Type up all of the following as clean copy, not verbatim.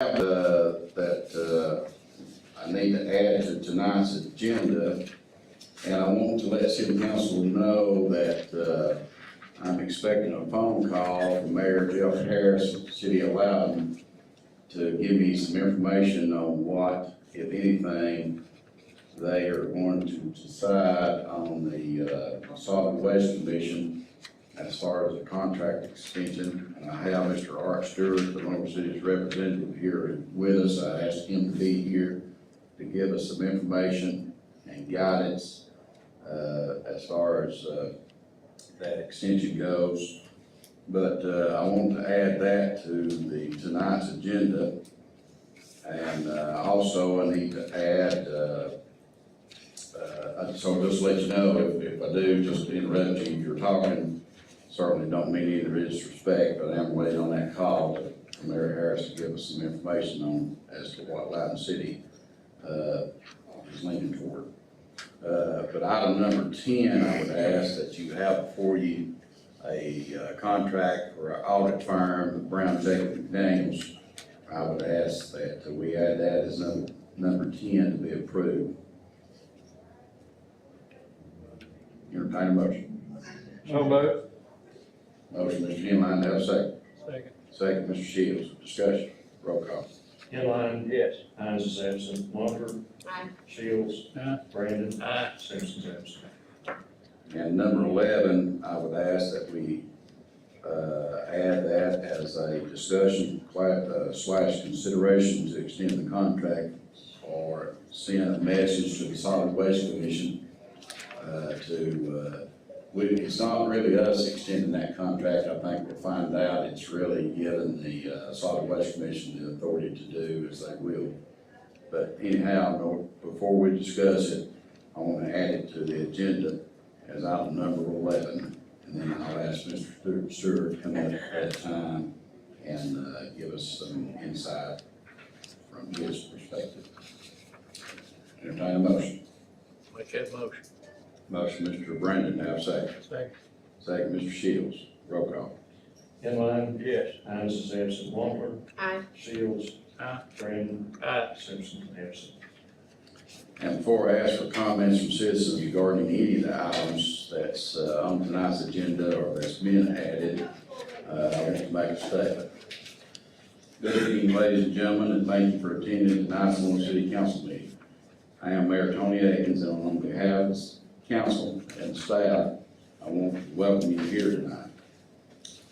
that I need to add to tonight's agenda, and I want to let City Council know that I'm expecting a phone call from Mayor Jeff Harris of the City of Loudon to give me some information on what, if anything, they are going to decide on the Solid Waste Commission as far as the contract extension. And I have Mr. Art Stewart, the Lenoir City's representative, here with us. I asked him to be here to give us some information and guidance as far as that extension goes. But I want to add that to tonight's agenda. And also I need to add, so just let you know, if I do just interrupt you, if you're talking, certainly don't mean any disrespect, but I'm waiting on that call from Mayor Harris to give us some information on as to what Loudon City is leaning toward. But item number 10, I would ask that you have before you a contract for an audit firm, Brown Jacob Daniels. I would ask that we add that as number 10 to be approved. Entertain a motion. So moved. Motion, Mr. Inline, have a second. Second. Second, Mr. Shields. Discussion. Roll call. Inline. Yes. Hines is absent. Lumper. Aye. Shields. Aye. Brandon. Aye. Simpson's absent. And number 11, I would ask that we add that as a discussion slash consideration to extend the contract or send a message to the Solid Waste Commission it's not really us extending that contract. I think we'll find out it's really giving the Solid Waste Commission the authority to do as they will. But anyhow, before we discuss it, I want to add it to the agenda as item number 11. And then I'll ask Mr. Stewart to come in at that time and give us some insight from his perspective. Entertain a motion. Make that motion. Motion, Mr. Brandon, have a second. Second. Second, Mr. Shields. Roll call. Inline. Yes. Hines is absent. Lumper. Aye. Shields. Aye. Brandon. Aye. Simpson absent. And before I ask for comments from citizens regarding any of the items that's on tonight's agenda or that's been added, I want to make a statement. Good evening, ladies and gentlemen, and thank you for attending tonight's Lenoir City Council meeting. I am Mayor Tony Akins, and on behalf of the council and staff, I want to welcome you here tonight.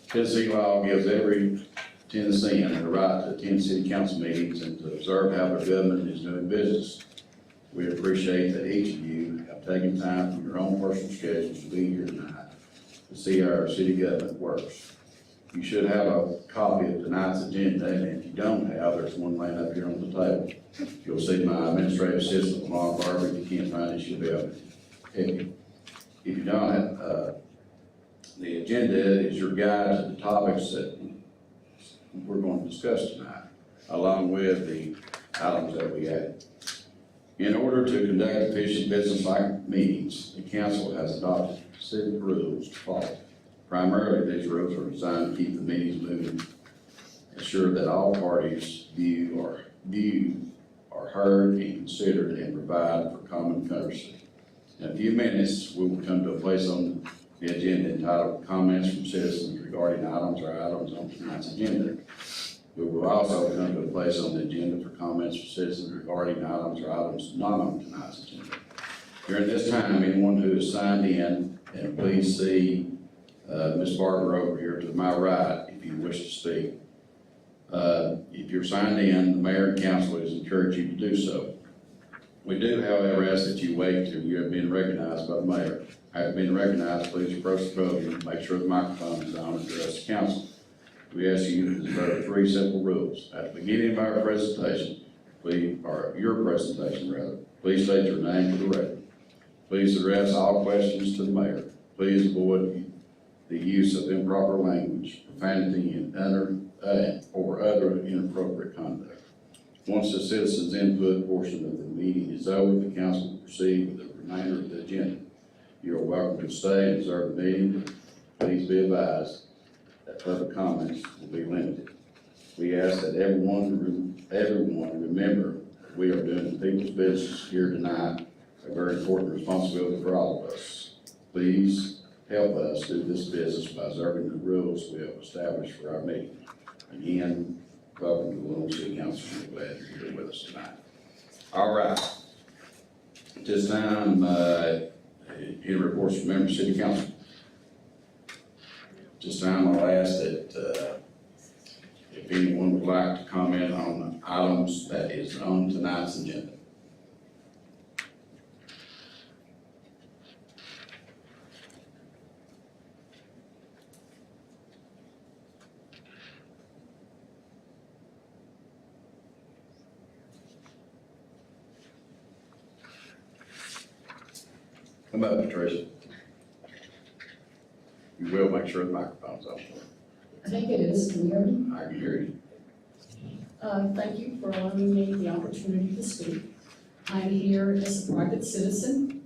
Tennessee law gives every Tennessean the right to attend city council meetings and to observe how their government is doing business. We appreciate that each of you have taken time from your own personal schedules to be here tonight to see how our city government works. You should have a copy of tonight's agenda, and if you don't have, there's one laying up here on the table. You'll see my administrative assistant, Lenoir Barber. If you can't find it, she'll be able to help you. If you don't have, the agenda is your guide to the topics that we're going to discuss tonight, along with the items that we added. In order to conduct efficient business-like meetings, the council has adopted specific rules to follow. Primarily, these rules are designed to keep the meetings moving, ensure that all parties view are heard and considered, and provide for common courtesy. In a few minutes, we will come to a place on the agenda entitled Comments from Citizens Regarding Items or Items on Tonight's Agenda. We will also come to a place on the agenda for comments from citizens regarding items or items not on tonight's agenda. During this time, anyone who is signed in, and please see Ms. Barber over here to my right if you wish to speak. If you're signed in, the mayor and council is encouraged you to do so. We do, however, ask that you wait till you have been recognized by the mayor. After being recognized, please approach the podium, make sure the microphone is on, and address the council. We ask you to observe 3 simple rules. At the beginning of our presentation, your presentation, please state your name for the record. Please address all questions to the mayor. Please avoid the use of improper language, profanity, and or other inappropriate conduct. Once the citizens' input portion of the meeting is over, the council will proceed with the remainder of the agenda. You are welcome to stay and observe the meeting. Please be advised that public comments will be limited. We ask that everyone remember we are doing people's business here tonight, a very important responsibility for all of us. Please help us do this business by observing the rules we have established for our meeting. Again, welcome to the Lenoir City Council. We're glad you're here with us tonight. All right. At this time, any reports from members of City Council? At this time, I'll ask that if anyone would like to comment on the items that is on tonight's agenda. Come up, Patricia. You will make sure the microphone's on. I think it is, can you hear me? I can hear you. Thank you for allowing me the opportunity to speak. I'm here as a private citizen,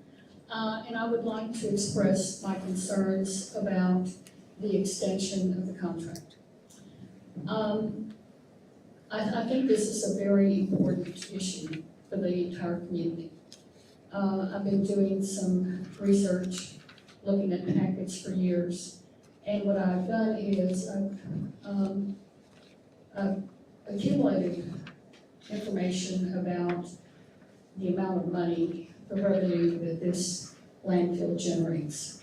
and I would like to express my concerns about the extension of the contract. I think this is a very important issue for the entire community. I've been doing some research, looking at packets for years, and what I've done is I've accumulated information about the amount of money, the revenue that this landfill generates.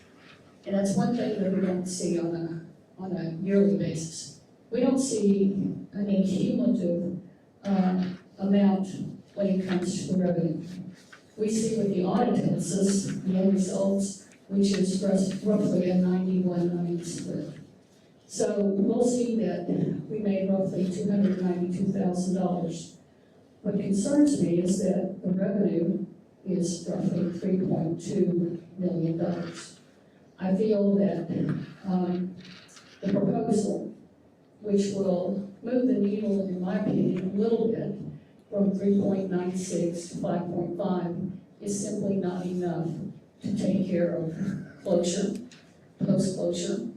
And that's one thing that we don't see on a yearly basis. We don't see an cumulative amount when it comes to the revenue. We see what the audit tells us, the end results, which is roughly a 91-9 split. So we'll see that we made roughly $292,000. What concerns me is that the revenue is roughly $3.2 million. I feel that the proposal, which will move the needle, in my opinion, a little bit, from 3.96 to 5.5, is simply not enough to take care of closure, post-closure,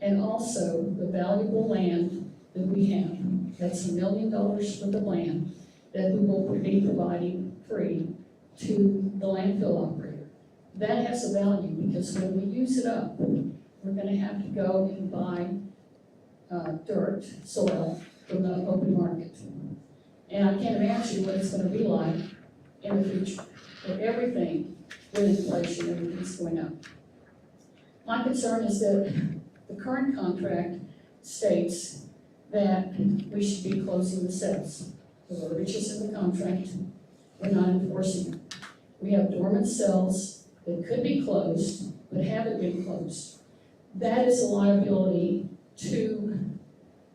and also the valuable land that we have. That's $1 million worth of land that we will be providing free to the landfill operator. That has a value because when we use it up, we're going to have to go and buy dirt, soil from the open market. And I can't imagine what it's going to be like in the future. For everything, with inflation, everything's going up. My concern is that the current contract states that we should be closing the cells. The verbiage is in the contract. We're not enforcing it. We have dormant cells that could be closed, but haven't been closed. That is a liability to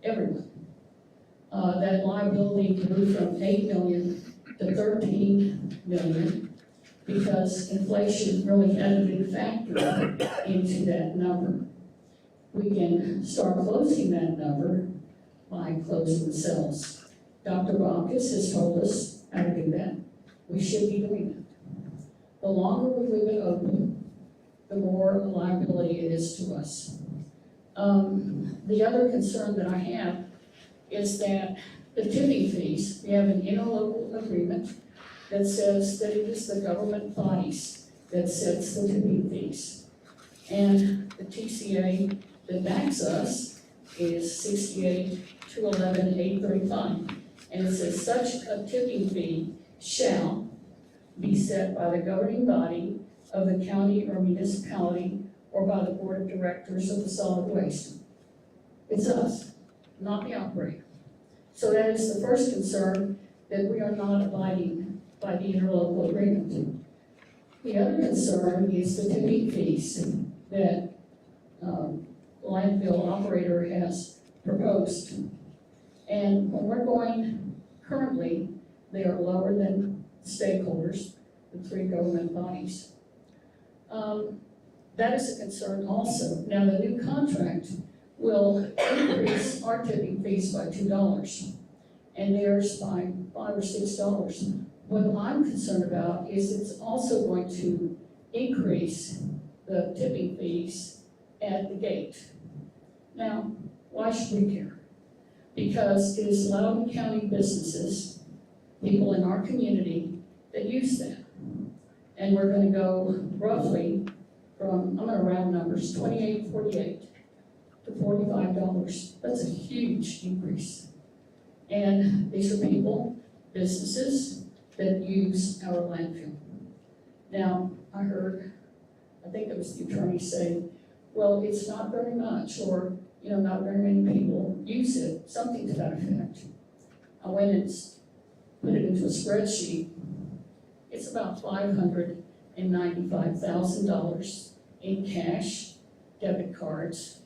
everyone. That liability grew from $8 million to $13 million because inflation really had a big factor into that number. We can start closing that number by closing the cells. Dr. Baucus has told us how to do that. We should be doing that. The longer we leave it open, the more liability it is to us. The other concern that I have is that the tipping fees, we have an interlocal agreement that says that it is the government bodies that sets the tipping fees. And the TCA that backs us is 68-211-835. And it says such a tipping fee shall be set by the governing body of the county or municipality or by the board of directors of the solid waste. It's us, not the operator. So that is the first concern, that we are not abiding by the interlocal agreement. The other concern is the tipping fees that the landfill operator has proposed. And when we're going, currently, they are lower than stakeholders, the three government bodies. That is a concern also. Now, the new contract will increase our tipping fees by $2 and theirs by $5 or $6. What I'm concerned about is it's also going to increase the tipping fees at the gate. Now, why should we care? because it is Loudoun County businesses, people in our community that use that. And we're gonna go roughly from, I'm gonna round numbers, $28.48 to $45. That's a huge increase. And these are people, businesses that use our landfill. Now, I heard, I think it was the attorney say, well, it's not very much, or, not very many people use it, something to that effect. I went and put it into a spreadsheet. It's about $595,000 in cash, debit cards,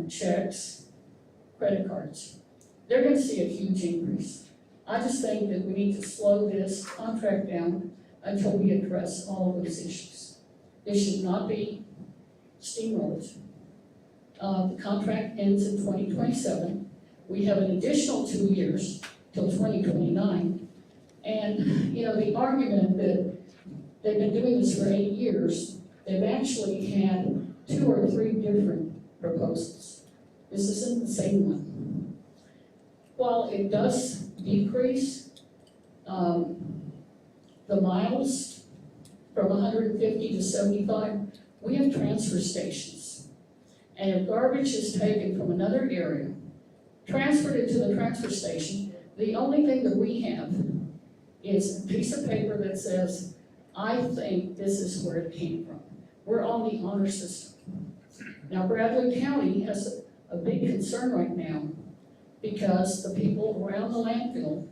checks, credit cards. They're gonna see a huge increase. I just think that we need to slow this contract down until we address all of those issues. This should not be steamrolled. The contract ends in 2027. We have an additional 2 years till 2029. And, the argument that they've been doing this for 8 years, they've actually had 2 or 3 different proposals. This isn't the same one. While it does decrease the miles from 150 to 75, we have transfer stations. And if garbage is taken from another area, transferred it to the transfer station, the only thing that we have is a piece of paper that says, I think this is where it came from. We're on the honor system. Now, Bradley County has a big concern right now because the people around the landfill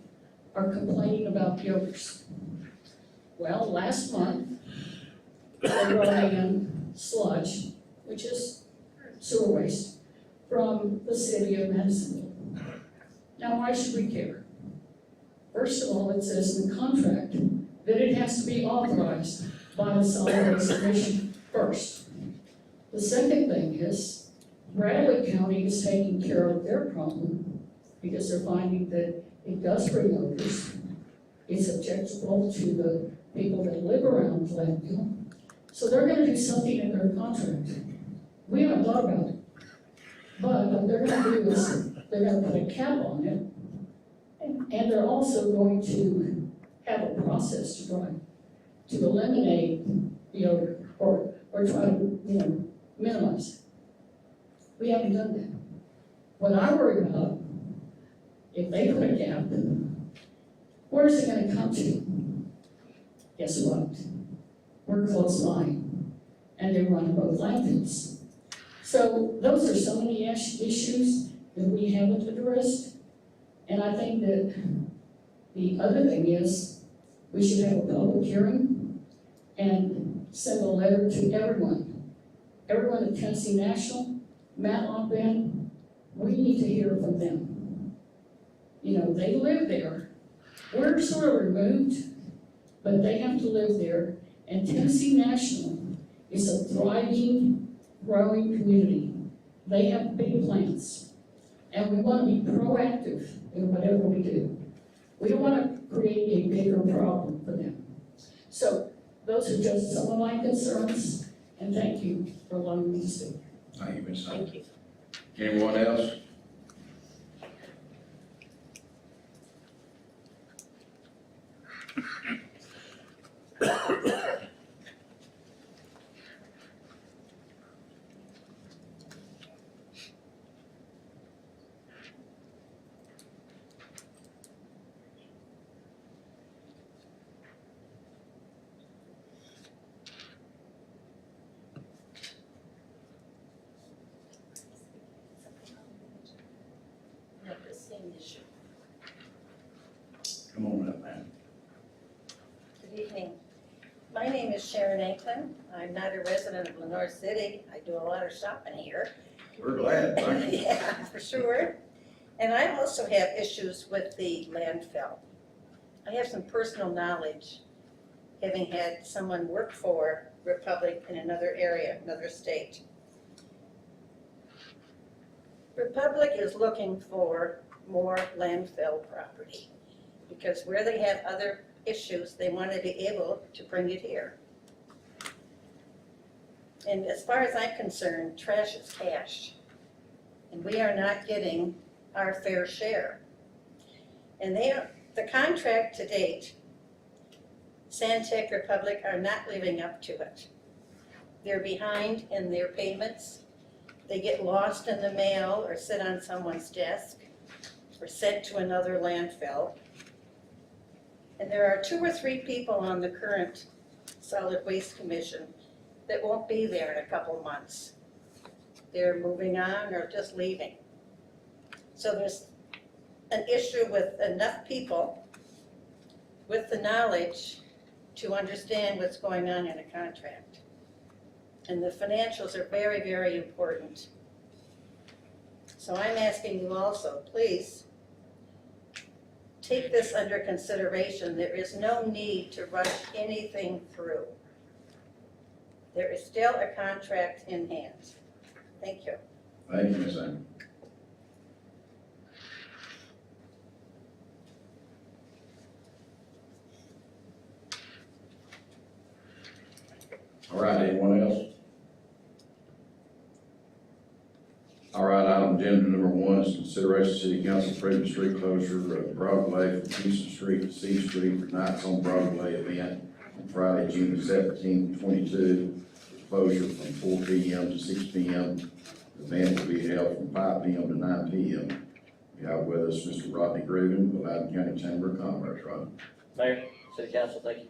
are complaining about the odors. Well, last month, they brought in sludge, which is sewer waste, from the city of Madisonville. Now, why should we care? First of all, it says in the contract that it has to be authorized by the Solid Waste Commission first. The second thing is, Bradley County is taking care of their problem because they're finding that it does bring odors. It's objectionable to the people that live around the landfill. So they're gonna do something in their contract. We haven't thought about it. But what they're gonna do is, they're gonna put a cap on it, and they're also going to have a process to try to eliminate the odor, or try to, minimize it. We haven't done that. What I worry about, if they put a cap, where's it gonna come to? Guess what? We're close by, and they run both landfills. So those are so many issues that we haven't addressed. And I think that the other thing is, we should have a public hearing and send a letter to everyone at Tennessee National, Matlock Bend. We need to hear from them. They live there. We're sort of removed, but they have to live there. And Tennessee National is a thriving, growing community. They have big plans. And we want to be proactive in whatever we do. We don't want to create a bigger problem for them. So those are just some of my concerns, and thank you for allowing me to speak. Thank you, Ms. Hunt. Thank you. Anyone else? No, the same issue. Come on up, man. Good evening. My name is Sharon Anklin. I'm not a resident of Lenoir City. I do a lot of shopping here. We're glad, thank you. Yeah, for sure. And I also have issues with the landfill. I have some personal knowledge, having had someone work for Republic in another area, another state. Republic is looking for more landfill property because where they have other issues, they want to be able to bring it here. And as far as I'm concerned, trash is cash. And we are not getting our fair share. And the contract to date, Santec Republic are not living up to it. They're behind in their payments. They get lost in the mail or sit on someone's desk or sent to another landfill. And there are 2 or 3 people on the current Solid Waste Commission that won't be there in a couple months. They're moving on or just leaving. So there's an issue with enough people with the knowledge to understand what's going on in a contract. And the financials are very, very important. So I'm asking you also, please, take this under consideration. There is no need to rush anything through. There is still a contract in hand. Thank you. Thank you, Ms. Amy. All right, anyone else? All right, item agenda number 1 is consideration of city council approving street closure of Broadway from Houston Street to C Street for Nights on Broadway event on Friday, June 17, 22. Closure from 4 p.m. to 6 p.m. The event will be held from 5 p.m. to 9 p.m. We have with us Mr. Rodney Gruden, the Loudoun County Chamber of Commerce. Rodney. Mayor, City Council, thank you.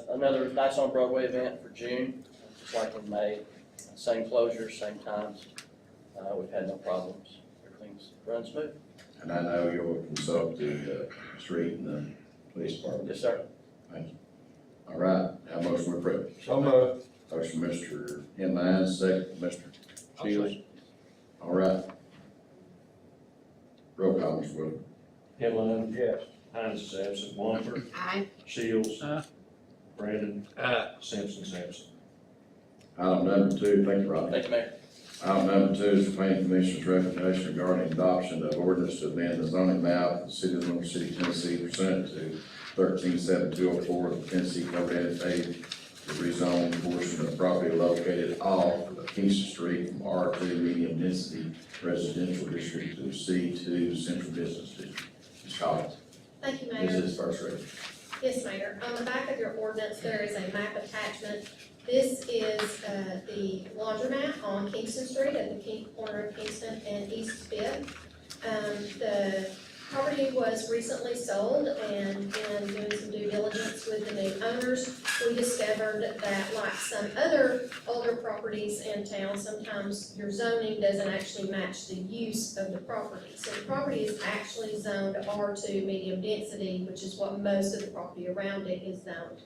Another Nights on Broadway event for June, just like in May. Same closures, same times. We've had no problems. Everything's run smooth. And I know you'll consult the street and the police department. Yes, sir. Thank you. All right, have a motion to approve. So moved. Motion, Mr. Inline, second, Mr. Shields. All right. Roll call, Mr. Wood. Inline. Yes. Hines is absent. Wonderful. Aye. Shields. Aye. Brandon. Aye. Simpson's absent. Item number 2, thank you, Rodney. Thank you, Mayor. Item number 2 is the planning commission's recommendation regarding adoption of ordinance to amend the zoning map of the city of Lenoir City, Tennessee pursuant to 137204 of the Tennessee Code annotated to rezone a portion of property located off of Kingston Street from R2 medium density residential district to C2 central business district. Ms. Collins, Thank you, this Mayor. is first reading. Yes, Mayor. On the back of your ordinance, there is a map attachment. This is the laundromat on Kingston Street at the corner of Kingston and East Fifth. The property was recently sold, and in doing some due diligence with the new owners, we discovered that like some other older properties in town, sometimes your zoning doesn't actually match the use of the property. So the property is actually zoned R2 medium density, which is what most of the property around it is zoned.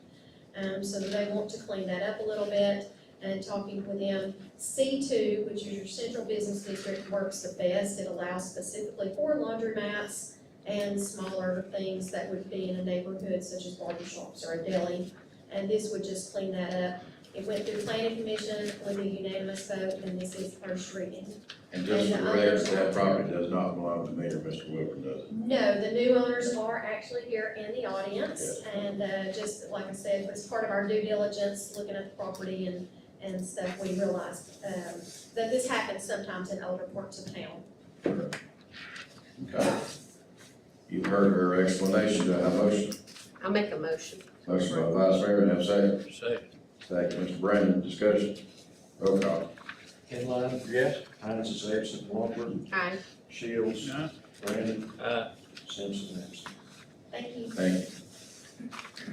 So they want to clean that up a little bit, and talking with them, C2, which is your central business district, works the best. It allows specifically for laundromats and smaller things that would be in a neighborhood such as barber shops or a deli, and this would just clean that up. It went through planning commission with a unanimous vote, and this is first reading. And just for the record, that property does not belong to me or Mr. Wilker, does it? No, the new owners are actually here in the audience, and just like I said, as part of our due diligence, looking at the property and stuff, we realized that this happens sometimes in older parts of town. Okay. You've heard her explanation, do I have a motion? I'll make a motion. Motion by Vice Mayor, have a second. Second. Second, Mr. Brandon, discussion. Roll call. Inline. Yes. Hines is absent. Wonderful. Aye. Shields. Aye. Brandon. Aye. Simpson's absent. Thank you. Thank you.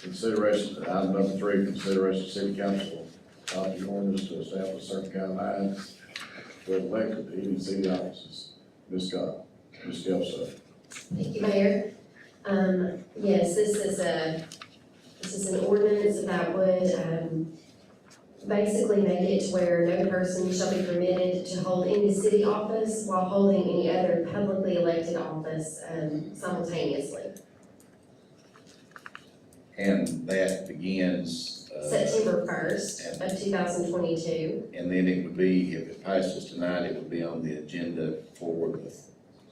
Consideration, item number 3, consideration of city council adopting ordinance to establish certain guidelines for elected to even city offices. Ms. Scott, Ms. Kelso. Thank you, Mayor. Yes, this is an ordinance that would, basically make it to where no person shall be permitted to hold any city office while holding any other publicly elected office, simultaneously. And that begins, September 1st of 2022. and then it would be, if it passes tonight, it would be on the agenda for the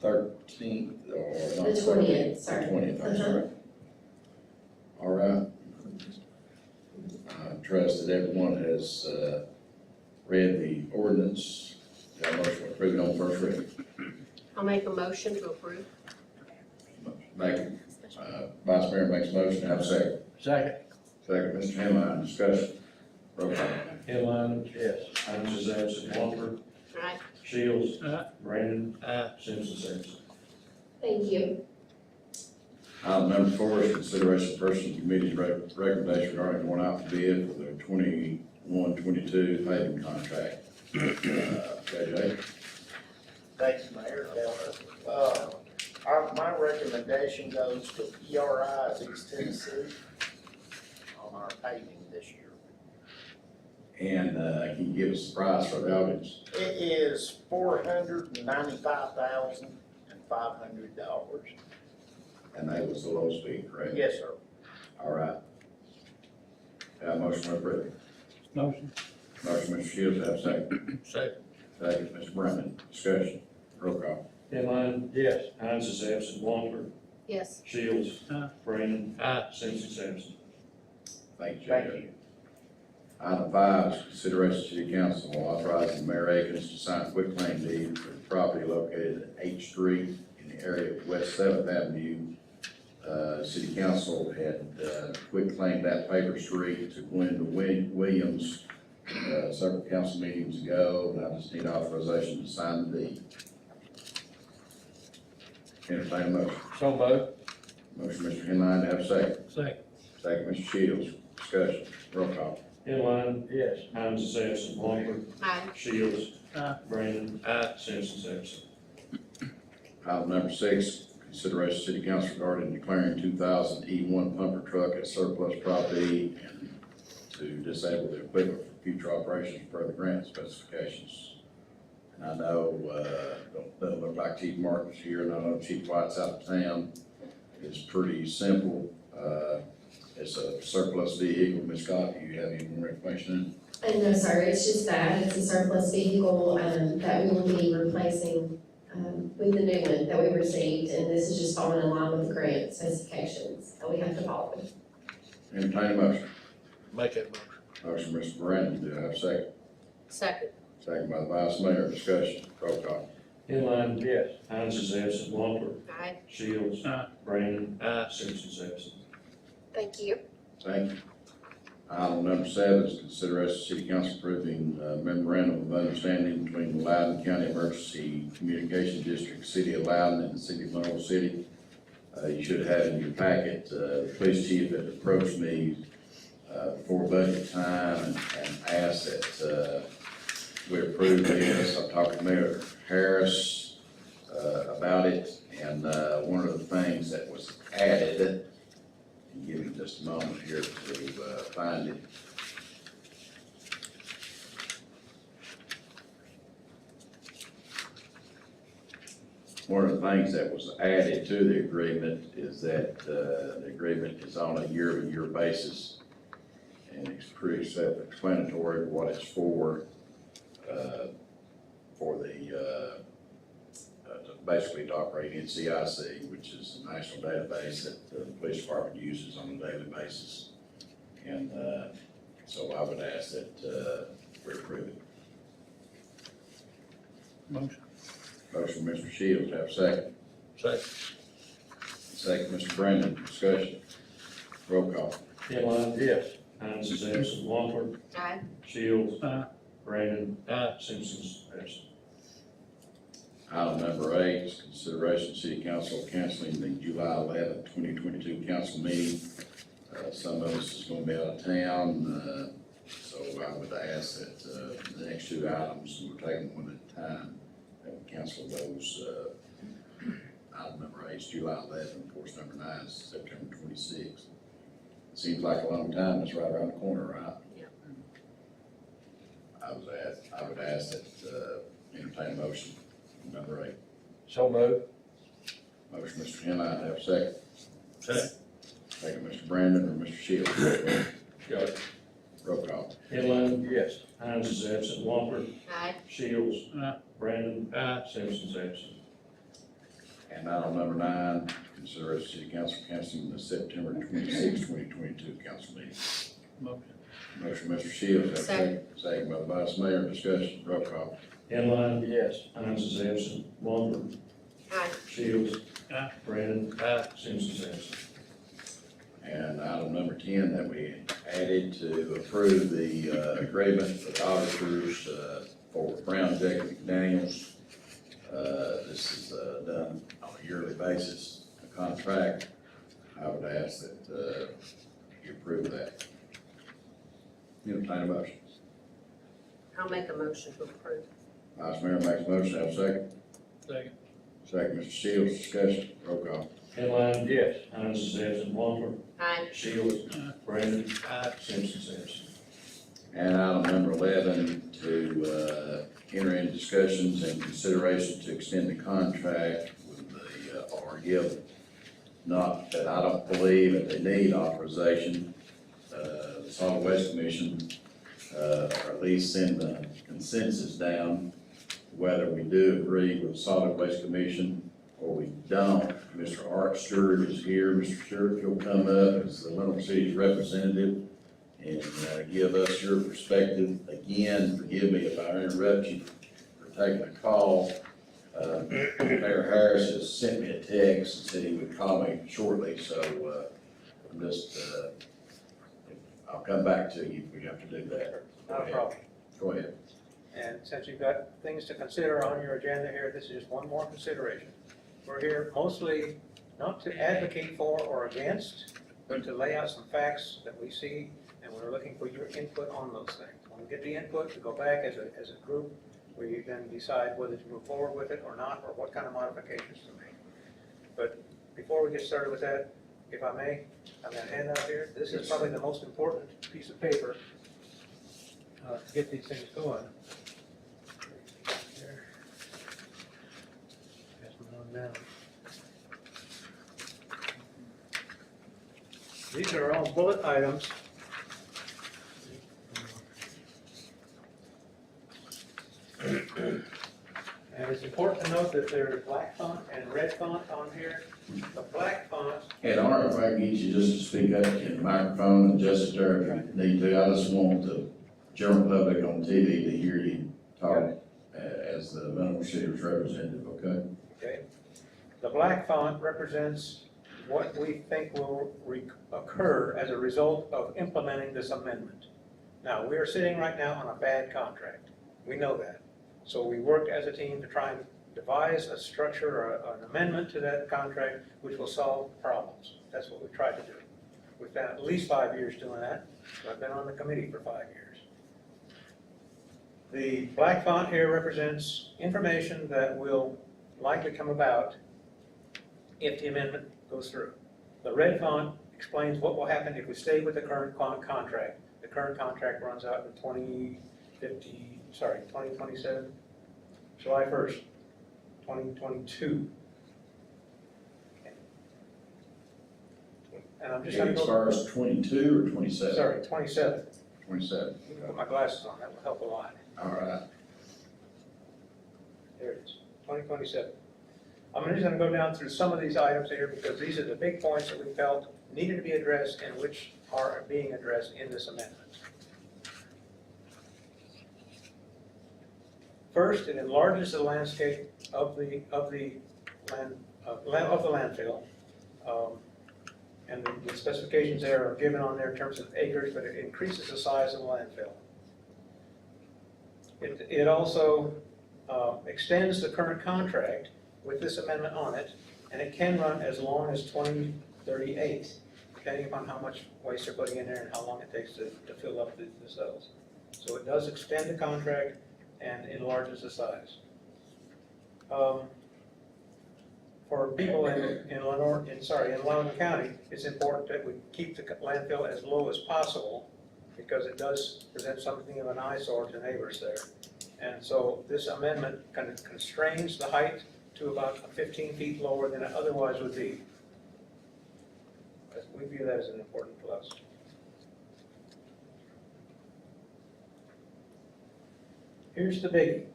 13th or not? The 20th, sorry. The 20th, I'm Uh-huh. sorry. All right. I trust that everyone has, read the ordinance. Got a motion to approve it on first reading. I'll make a motion to approve. Vice Mayor makes a motion, have a second. Second. Second, Mr. Henline, discussion. Roll call. Inline. Yes. Hines is absent. Wampler. Aye. Shields. Aye. Brandon. Aye. Simpson's absent. Thank you. Item number 4 is consideration of personal committee's recommendation regarding going out to bid for the 21-22 paving contract. JJ? Thank you, Mayor. My recommendation goes to ERI of East Tennessee on our paving this year. And, can you give us the price for the audience? It is $495,500. And that was the lowest bid, correct? Yes, sir. All right. Have a motion to approve. Motion. Motion, Mr. Shields, have a second. Second. Second, Mr. Brandon, discussion. Roll call. Inline. Yes. Hines is absent. Wampler. Yes. Shields. Aye. Brandon. Aye. Simpson's absent. Thank you, Thank JJ. you. Item 5 is consideration of City Council authorizing Mayor Akins to sign a quitclaim deed for the property located at H Street in the area of West 7th Avenue. City Council had quitclaimed that paper street to Gwenda Williams several council meetings ago, and I just need authorization to sign the deed. Entertain a motion. So moved. Motion, Mr. Henline, to have a second. Second. Second, Mr. Shields. Discussion. Roll call. Inline. Yes. Hines is absent. Wampler. Aye. Shields. Aye. Brandon. Aye. Simpson's absent. Item number 6, consideration of City Council regarding declaring 2000 E1 pumper truck as surplus property and to disable the equipment for future operations per the grant specifications. And I know, doesn't look like Chief Martin's here, and I know Chief White's out of town. It's pretty simple. It's a surplus vehicle. Ms. Scott, do you have any more information? No, sir, it's just that, it's a surplus vehicle, that we will be replacing, with the new one that we received, and this is just falling in line with the grant specifications that we have to follow. Entertain a motion. Make that motion. Motion, Mr. Brandon, do I have a second? Second. Second by the Vice Mayor, discussion. Roll call. Inline. Yes. Hines is absent. Wampler. Aye. Shields. Aye. Brandon. Aye. Simpson's absent. Thank you. Thank you. Item number 7 is consideration of City Council approving memorandum of understanding between the Loudoun County Emergency Communication District, City of Loudoun, and the City of Monroe City. You should have in your packet, the police chief had approached me before budget time and asked that we approve this. I talked to Mayor Harris about it, and one of the things that was added, give me just a moment here to find it. One of the things that was added to the agreement is that the agreement is on a year-to-year basis. And it's pretty self-explanatory what it's for basically to operate NCIC, which is a national database that the police department uses on a daily basis. And so I would ask that we approve it. Motion. Motion, Mr. Shields, have a second. Second. Second, Mr. Brandon, discussion. Roll call. Inline. Yes. Hines is absent. Wampler. Aye. Shields. Aye. Brandon. Aye. Simpson's absent. Item number 8 is consideration of City Council canceling the July 11, 2022 council meeting. Some of us is going to be out of town, so I would ask that the next 2 items, we're taking one at a time, that we cancel those. Item number 8 is July 11, of course, number 9 is September 26. Seems like a long time, it's right around the corner, right? Yep. I would ask that, entertain a motion, number 8. So moved. Motion, Mr. Henline, have a second. Second. Second, Mr. Brandon or Mr. Shields. Got it. Roll call. Inline. Yes. Hines is absent. Wampler. Aye. Shields. Aye. Brandon. Aye. Simpson's absent. And item number 9, consideration of City Council canceling the September 26, 2022 council meeting. Motion. Motion, Mr. Shields, have a second. Second by the Vice Mayor, discussion, roll call. Inline, Yes. Hines is absent, Wampler, Aye. Shields. Aye. Brandon, Aye. Simpson's absent. And item number 10 that we added to approve the agreement with auditors for Brown Jacob McDaniels. This is done on a yearly basis, a contract. I would ask that you approve that. Entertain a motion. I'll make a motion to approve. Vice Mayor makes a motion, have a second. Second. Second, Mr. Shields, discussion, roll call. Inline, Yes. Hines is absent, Wampler, Aye. Shields. Brandon, Aye. Simpson's absent. And item number 11, to enter into discussions and consideration to extend the contract with the, or give, not that I don't believe that they need authorization, the Solid Waste Commission, or at least send the consensus down, whether we do agree with the Solid Waste Commission or we don't. Mr. Art Stewart is here. Mr. Stewart, you'll come up as the Lenoir City's representative and give us your perspective. Again, forgive me if I interrupt you for taking a call. Mayor Harris has sent me a text and said he would call me shortly, so I'm just, I'll come back to you if we have to do that. Not a problem. Go ahead. And since you've got things to consider on your agenda here, this is just one more consideration. We're here mostly not to advocate for or against, but to lay out some facts that we see, and we're looking for your input on those things. When we get the input, we go back as a group, we then decide whether to move forward with it or not, or what kind of modifications to make. But before we get started with that, if I may, I've got a handout here. This is probably the most important piece of paper to get these things going. There. Pass them on down. These are all bullet items. And it's important to note that there's black font and red font on here. The black font, And Art, if I can get you just to speak up in the microphone and just there if you need to, I just want the general public on TV to hear you talk as the Lenoir City's representative, okay? okay? The black font represents what we think will occur as a result of implementing this amendment. Now, we are sitting right now on a bad contract. We know that. So we worked as a team to try and devise a structure or an amendment to that contract which will solve problems. That's what we tried to do. We've spent at least 5 years doing that. I've been on the committee for 5 years. The black font here represents information that will likely come about if the amendment goes through. The red font explains what will happen if we stay with the current contract. The current contract runs out in 2027, July 1st, 2022. And I'm just It going to go, expires 22 or 27? sorry, 27. 27. Put my glasses on, that will help a lot. All right. There it is, 2027. I'm just going to go down through some of these items here because these are the big points that we felt needed to be addressed and which are being addressed in this amendment. First, it enlarges the landscape of the landfill. And the specifications there are given on there in terms of acres, but it increases the size of the landfill. It also extends the current contract with this amendment on it, and it can run as long as 2038, depending upon how much waste they're putting in there and how long it takes to fill up the cells. So it does extend the contract and enlarges the size. For people in Loudoun County, it's important that we keep the landfill as low as possible because it does present something of an eyesore to neighbors there. And so this amendment kind of constrains the height to about 15 feet lower than it otherwise would be. We view that as an important plus. Here's the biggie.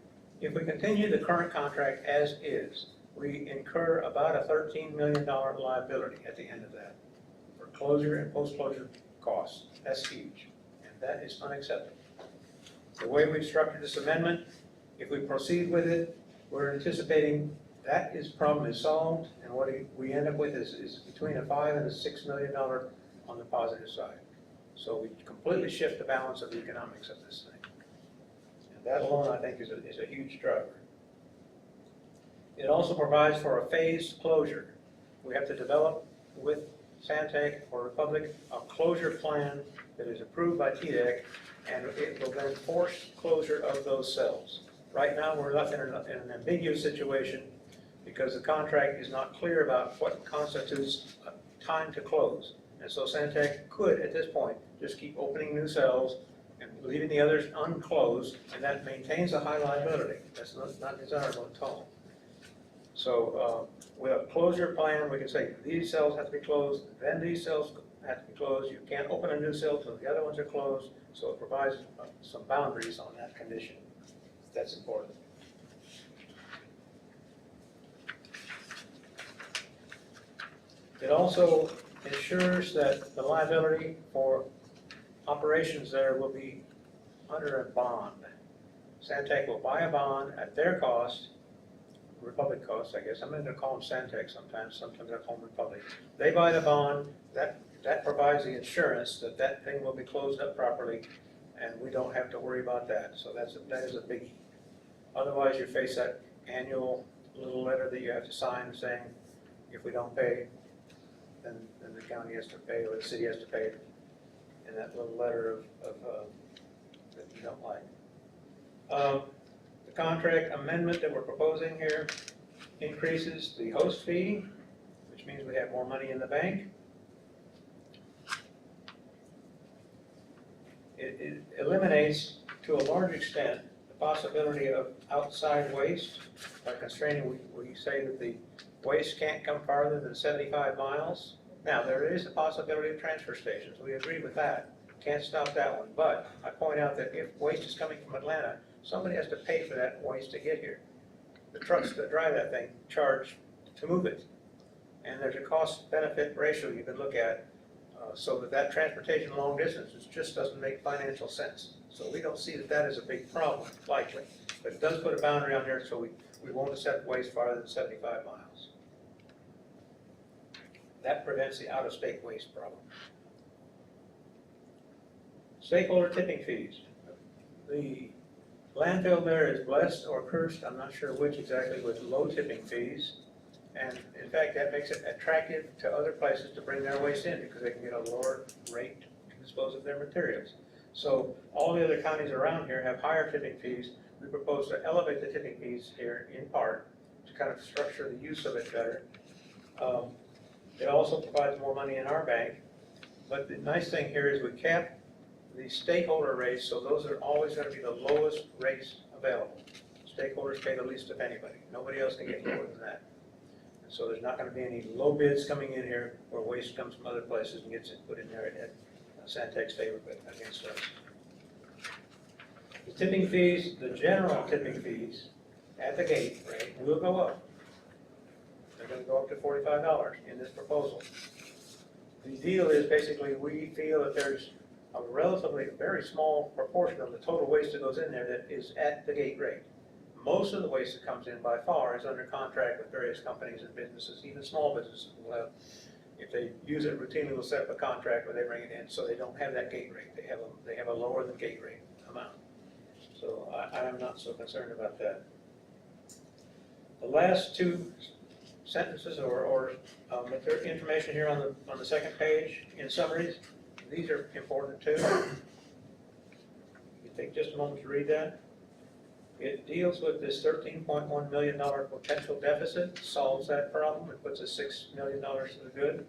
If we continue the current contract as is, we incur about a $13 million liability at the end of that for closure and post-closure costs. That's huge. that is unacceptable. The way we've structured this amendment, if we proceed with it, we're anticipating that problem is solved, and what we end up with is between a $5 and a $6 million on the positive side. So we completely shift the balance of the economics of this thing. And that alone, I think, is a huge driver. It also provides for a phased closure. We have to develop with Santec or Republic a closure plan that is approved by TDEC, and it will then force closure of those cells. Right now, we're left in an ambiguous situation because the contract is not clear about what constitutes a time to close. And so Santec could, at this point, just keep opening new cells and leaving the others unclosed, and that maintains a high liability. That's not desirable at all. So with a closure plan, we can say these cells have to be closed, then these cells have to be closed. You can't open a new cell until the other ones are closed. So it provides some boundaries on that condition. That's important. It also ensures that the liability for operations there will be under a bond. Santec will buy a bond at their cost, Republic cost, I guess. I'm going to call them Santec sometimes I call them Republic. They buy the bond, that provides the insurance that that thing will be closed up properly, and we don't have to worry about that. So that is a biggie. Otherwise, you face that annual little letter that you have to sign saying, if we don't pay, then the county has to pay, or the city has to pay, in that little letter of that you don't like. The contract amendment that we're proposing here increases the host fee, which means we have more money in the bank. It eliminates, to a large extent, the possibility of outside waste by constraining. We say that the waste can't come farther than 75 miles. Now, there is a possibility of transfer stations. We agree with that. Can't stop that one. But I point out that if waste is coming from Atlanta, somebody has to pay for that waste to get here. The trucks that drive that thing charge to move it. And there's a cost-benefit ratio you can look at so that transportation long distances just doesn't make financial sense. So we don't see that is a big problem, likely. But it does put a boundary on there so we won't accept waste farther than 75 miles. That prevents the out-of-state waste problem. Stakeholder tipping fees. The landfill there is blessed or cursed, I'm not sure which exactly, with low tipping fees. And in fact, that makes it attractive to other places to bring their waste in because they can get a lower rate to dispose of their materials. So all the other counties around here have higher tipping fees. We propose to elevate the tipping fees here in part to kind of structure the use of it better. It also provides more money in our bank. But the nice thing here is we cap the stakeholder rates, so those are always going to be the lowest rates available. Stakeholders pay the least of anybody. Nobody else can get lower than that. And so there's not going to be any low bids coming in here where waste comes from other places and gets put in there at Santec's favor, but against us. The tipping fees, the general tipping fees at the gate rate will go up. They're going to go up to $45 in this proposal. The deal is basically we feel that there's a relatively very small proportion of the total waste that goes in there that is at the gate rate. Most of the waste that comes in by far is under contract with various companies and businesses, even small businesses will have, if they use it routinely, will set up a contract where they bring it in, so they don't have that gate rate. They have a lower than gate rate amount. So I'm not so concerned about that. The last two sentences or information here on the second page in summaries, these are important too. You take just a moment to read that. It deals with this $13.1 million potential deficit, solves that problem, and puts us $6 million to the good.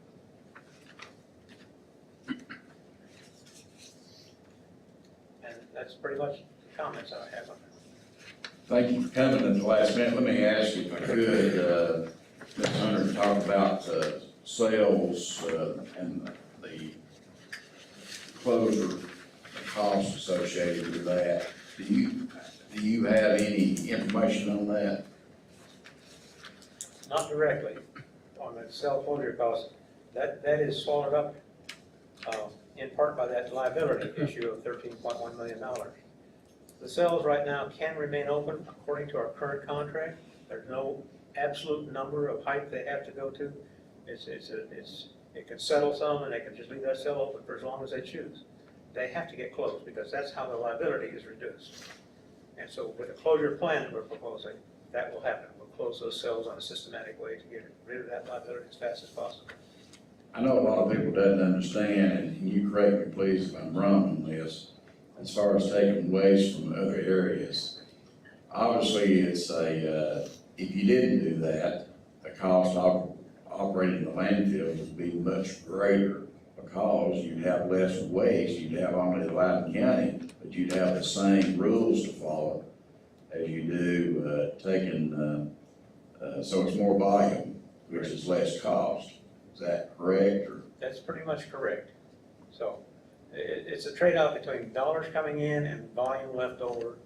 And that's pretty much the comments I have on that. Thank you for coming at the last minute. Let me ask you if I could, Ms. Hunter, talk about sales and the closure costs associated with that. Do you have any information on that? Not directly on the cell closure cost. That is swallowed up in part by that liability issue of $13.1 million. The cells right now can remain open according to our current contract. There's no absolute number of height they have to go to. It can settle some, and they can just leave that cell open for as long as they choose. They have to get closed, because that's how the liability is reduced. And so with the closure plan that we're proposing, that will happen. We'll close those cells on a systematic way to get rid of that liability as fast as possible. I know a lot of people doesn't understand, and you correct me please if I'm wrong on this, as far as taking waste from other areas. Obviously, it's if you didn't do that, the cost of operating the landfill would be much greater, because you'd have less waste, you'd have only Loudoun County, but you'd have the same rules to follow as you do taking, so it's more volume, which is less cost. Is that correct, or? That's pretty much correct. So it's a trade-off between dollars coming in and volume left over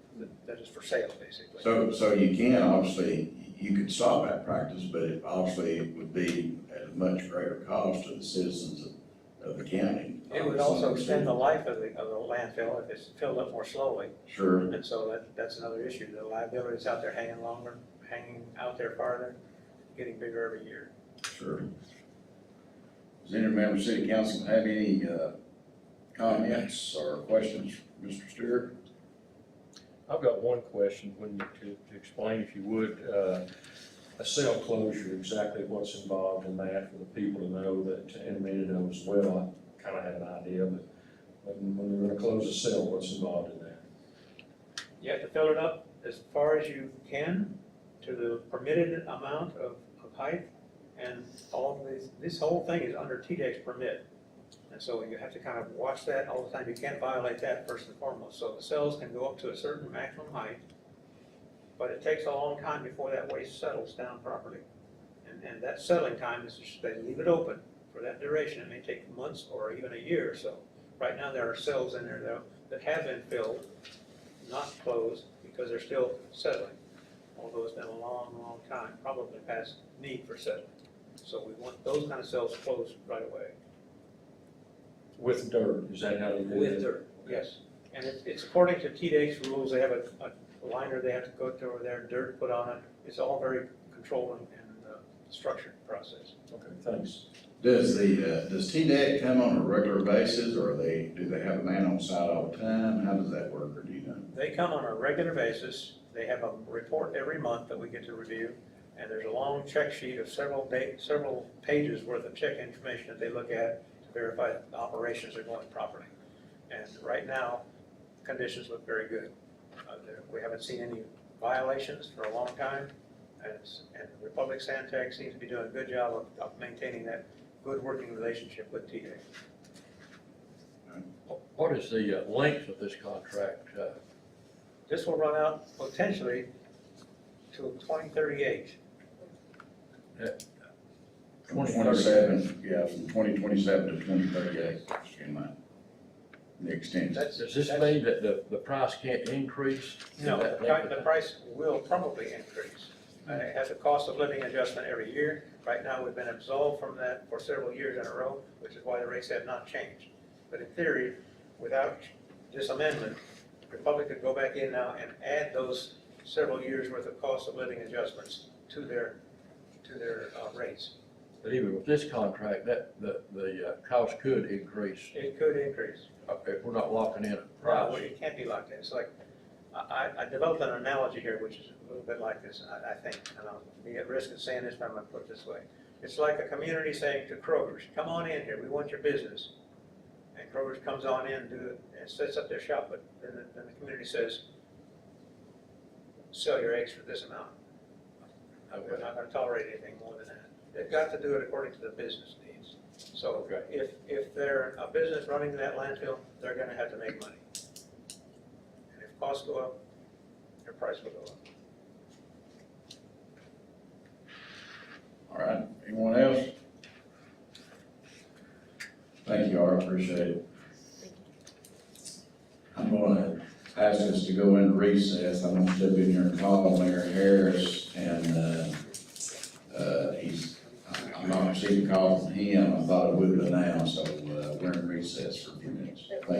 that is for sale, basically. So you can, obviously, you could stop that practice, but it would be at a much greater cost to the citizens of the county. It would also extend the life of the landfill if it's filled up more slowly. Sure. And so that's another issue. The liability is out there hanging longer, hanging out there farther, getting bigger every year. Sure. Does any member of city council have any comments or questions, Mr. Stewart? I've got one question, when you, to explain, if you would, a cell closure, exactly what's involved in that for the people to know that, and me to know as well. I kind of have an idea, but when you're gonna close a cell, what's involved in that? You have to fill it up as far as you can to the permitted amount of height, and all of this whole thing is under TDEC's permit. And so you have to kind of watch that all the time. You can't violate that first and foremost. So the cells can go up to a certain maximum height, but it takes a long time before that waste settles down properly. And that settling time is just, they leave it open for that duration. It may take months or even a year or so. Right now, there are cells in there though that have been filled, not closed, because they're still settling. Although it's been a long, long time, probably past need for settling. So we want those kind of cells closed right away. With dirt, is that how they do it? With dirt, yes. And it's according to TDEC's rules. They have a liner they have to go to over there, dirt put on it. It's all very controlled and structured process. Okay, thanks. Does TDEC come on a regular basis, or do they have a man on site all the time? How does that work, or do you know? They come on a regular basis. They have a report every month that we get to review. And there's a long check sheet of several pages worth of check information that they look at to verify that the operations are going properly. And right now, conditions look very good. We haven't seen any violations for a long time, and Republic Santec seems to be doing a good job of maintaining that good working relationship with TDEC. What is the length of this contract? This will run out potentially to 2038. 2027, yeah, from 2027 to 2038, the extension. Does this mean that the price can't increase? No, the price will probably increase. It has a cost of living adjustment every year. Right now, we've been absolved from that for several years in a row, which is why the rates have not changed. But in theory, without this amendment, Republic could go back in now and add those several years worth of cost of living adjustments to their rates. But even with this contract, the cost could increase. It could increase. If we're not locking in a No, price. it can't be locked in. It's like, I developed an analogy here, which is a little bit like this, I think, and I'll be at risk of saying this, but I'm gonna put it this way. It's like a community saying to Kroger's, come on in here, we want your business. And Kroger's comes on in and sets up their shop, but then the community says, sell your eggs for this amount. We're not gonna tolerate anything more than that. They've got to do it according to the business needs. So if they're a business running that landfill, they're gonna have to make money. And if costs go up, their price will go up. All right, anyone else? Thank you, Art, appreciate it. I'm gonna ask us to go into recess. I'm gonna step in here and call Mayor Harris, and, I'm not receiving a call from him. I thought I would have now, so, we're in recess. recess for a few minutes. Thank you.